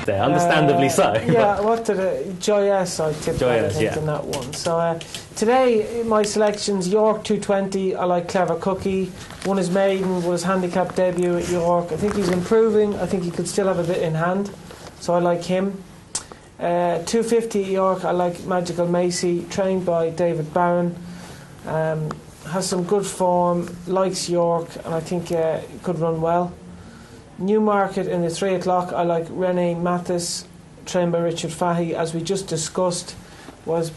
there, understandably so. Yeah, what did Joyous I tipped in that one. So today, my selections: York 220. I like Clever Cookie. Won his maiden, won his handicap debut at York. I think he's improving. I think he could still have a bit in hand, so I like him. 250 at York. I like Magical Macy, trained by David Barron. Has some good form, likes York, and I think could run well. Newmarket in the 3 o'clock, I like Renee Mathis, trained by Richard Fahey, as we just discussed, was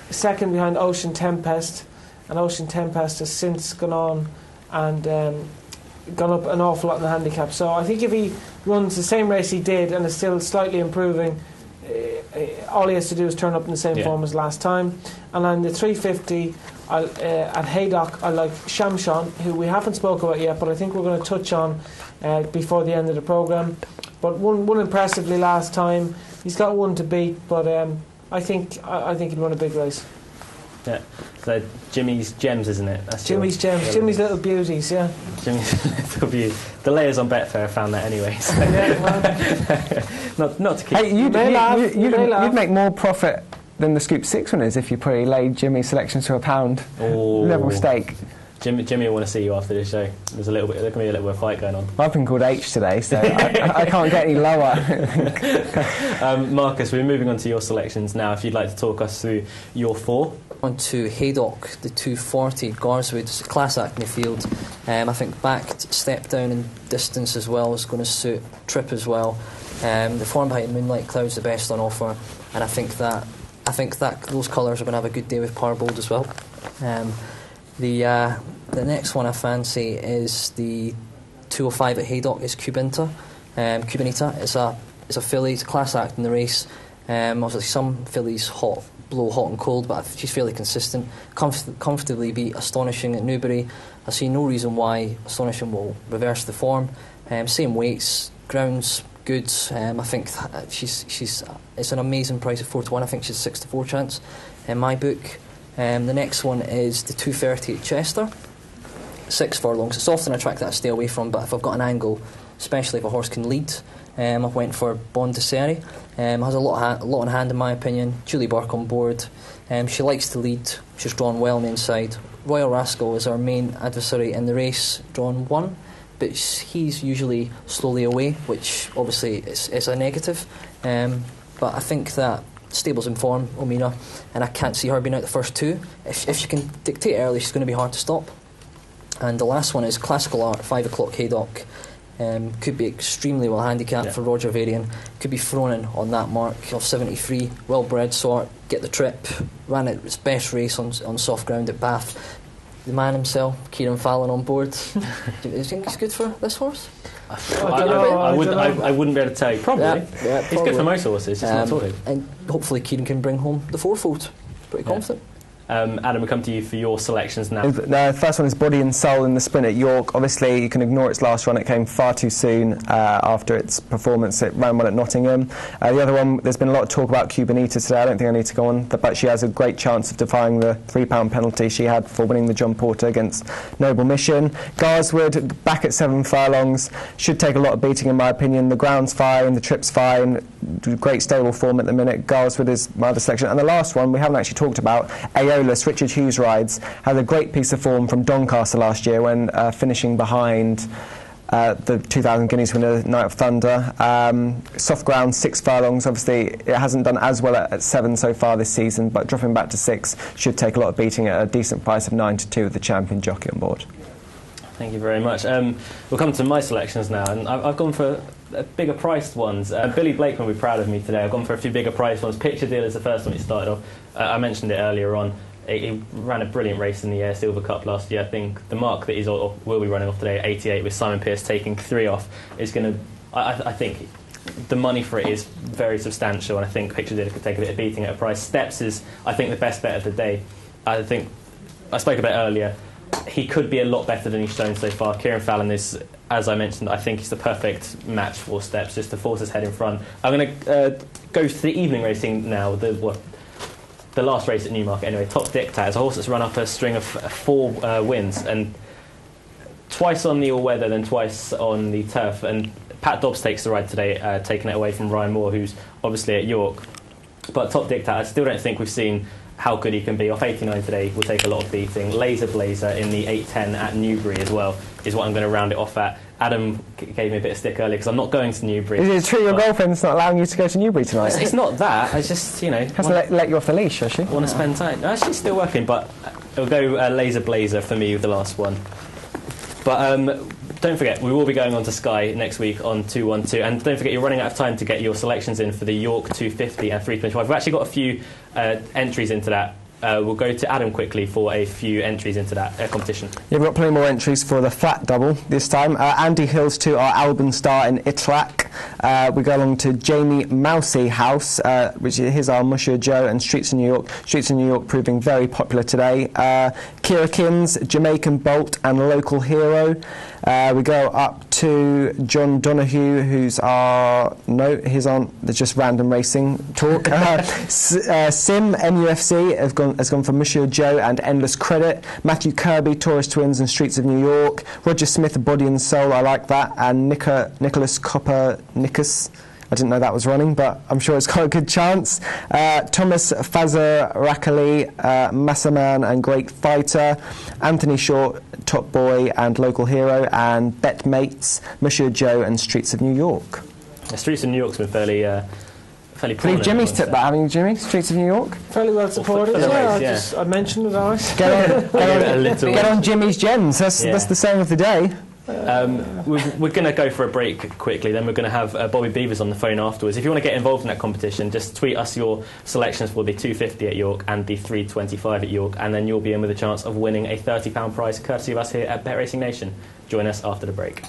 second behind Ocean Tempest, and Ocean Tempest has since gone on and gone up an awful lot in the handicap. So I think if he runs the same race he did and is still slightly improving, all he has to do is turn up in the same form as last time. And on the 350 at Haydock, I like Shamshan, who we haven't spoken about yet, but I think we're going to touch on before the end of the programme. But won impressively last time. He's got one to beat, but I think he'd run a big race. Yeah, so Jimmy's Gems, isn't it? That's Jimmy's Gems, Jimmy's Little Beauties, yeah. Jimmy's Little Beauties. The layers on Betfair found that anyway. So. not to keep... Hey, you'd make more profit than the Scoop 6 winners if you probably laid Jimmy's selections to £1 level stake. Jimmy will want to see you after this show. There can be a little bit of a fight going on. I've been called H today, so I can't get any lower. Marcus, we're moving on to your selections now. If you'd like to talk us through your 4. On to Haydock, the 240, Garswood, class act in the field. I think backed step down in distance as well is going to suit Trip as well. The form behind Moonlight Cloud's the best on offer, and I think that those colours are going to have a good day with Parbold as well. The next one I fancy is the 205 at Haydock. Is Cubanita. Cubanita is a filly. It's a class act in the race. Obviously, some fillies blow hot and cold, but she's fairly consistent. Comfortably beat Astonishing at Newbury. I see no reason why Astonishing will reverse the form. Same weights, grounds good. I think it's an amazing price at 4-1. I think she's a 6-4 chance in my book. The next one is the 230 at Chester. 6 furlongs. It's often a track that I stay away from, but if I've got an angle, especially if a horse can lead, I went for Bondeseri. Has a lot in hand in my opinion. Julie Burke on board. She likes to lead. She's drawn well on the inside. Royal Rascal is our main adversary in the race, drawn 1, but he's usually slowly away, which obviously is a negative. But I think that stable's in form, Omina, and I can't see her being out the first 2. If she can dictate early, she's going to be hard to stop. And the last one is Classical Art, 5 o'clock Haydock. Could be extremely well handicapped for Roger Varian. Could be thrown in on that mark of 73. Well bred sort, get the trip. Ran its best race on soft ground at Bath. The man himself, Kieran Fallon, on board. Do you think he's good for this horse? I wouldn't be able to tell you. Probably. He's good for most horses, just not sorted. And hopefully Kieran can bring home the 4-fold. Pretty confident. Adam, we come to you for your selections now. The first one is Body and Soul in the sprint at York. Obviously, you can ignore its last run. It came far too soon after its performance. It ran well at Nottingham. The other one, there's been a lot of talk about Cubanita today. I don't think I need to go on, but she has a great chance of defying the £3 penalty she had for winning the John Porter against Noble Mission. Garswood, back at 7 furlongs, should take a lot of beating in my opinion. The ground's fine, the trip's fine, great stable form at the minute. Garswood is my other selection. And the last one, we haven't actually talked about, Richard Hughes rides, had a great piece of form from Doncaster last year when finishing behind the 2,000 guineas winner, Night of Thunder. Soft ground, 6 furlongs. Obviously, it hasn't done as well at 7 so far this season, but dropping back to 6 should take a lot of beating at a decent price of 9-2 with the champion jockey on board. Thank you very much. We'll come to my selections now, and I've gone for bigger priced ones. Billy Blake will be proud of me today. I've gone for a few bigger priced ones. Picture Deal is the first one he started off. I mentioned it earlier on. He ran a brilliant race in the Air Silver Cup last year. I think the mark that will be running off today, 88, with Simon Pearce taking 3 off, is going to... I think the money for it is very substantial, and I think Picture Deal could take a bit of beating at a price. Steps is, I think, the best bet of the day. I think, I spoke about earlier, he could be a lot better than he's shown so far. Kieran Fallon is, as I mentioned, I think he's the perfect match for Steps, just to force his head in front. I'm going to go to the evening racing now, the last race at Newmarket anyway. Top Dictat is a horse that's run up a string of 4 wins, and twice on the all-weather, then twice on the turf, and Pat Dobbs takes the ride today, taking it away from Ryan Moore, who's obviously at York. But Top Dictat, I still don't think we've seen how good he can be. Off 89 today, will take a lot of beating. Laser Blazer in the 8:10 at Newbury as well is what I'm going to round it off at. Adam gave me a bit of stick earlier because I'm not going to Newbury. Is it true your girlfriend's not allowing you to go to Newbury tonight? It's not that. I just, hasn't let you off the leash, has she? Want to spend time. No, she's still working, but it'll go Laser Blazer for me with the last one. But don't forget, we will be going on to Sky next week on 212. And don't forget, you're running out of time to get your selections in for the York 250 and 325. We've actually got a few entries into that. We'll go to Adam quickly for a few entries into that competition. Yeah, we've got plenty more entries for the flat double this time. Andy Hills to our Alban Star in Itlac. We go along to Jamie Mousey House, which is our Monsieur Joe and Streets in New York. Streets in New York proving very popular today. Kira Kins, Jamaican Bolt and Local Hero. We go up to John Donahue, who's our... No, his aren't just random racing talk. Sim, MUFC, has gone for Monsieur Joe and Endless Credit. Matthew Kirby, Taurus Twins and Streets of New York. Roger Smith, Body and Soul, I like that. And Nicholas Copernicus. I didn't know that was running, but I'm sure it's got a good chance. Thomas Fazarakali, Massaman and Great Fighter. Anthony Short, Top Boy and Local Hero. And Bet Mates, Monsieur Joe and Streets of New York. The Streets of New York's been fairly prominent. Jimmy's tipped that, haven't you, Jimmy? Streets of New York? Fairly well supported. I mentioned it, alright. Get on Jimmy's gems. That's the saying of the day. We're going to go for a break quickly, then we're going to have Bobby Beavers on the phone afterwards. If you want to get involved in that competition, just tweet us your selections for the 250 at York and the 325 at York, and then you'll be in with a chance of winning a £30 prize courtesy of us here at BetRacingNation. Join us after the break.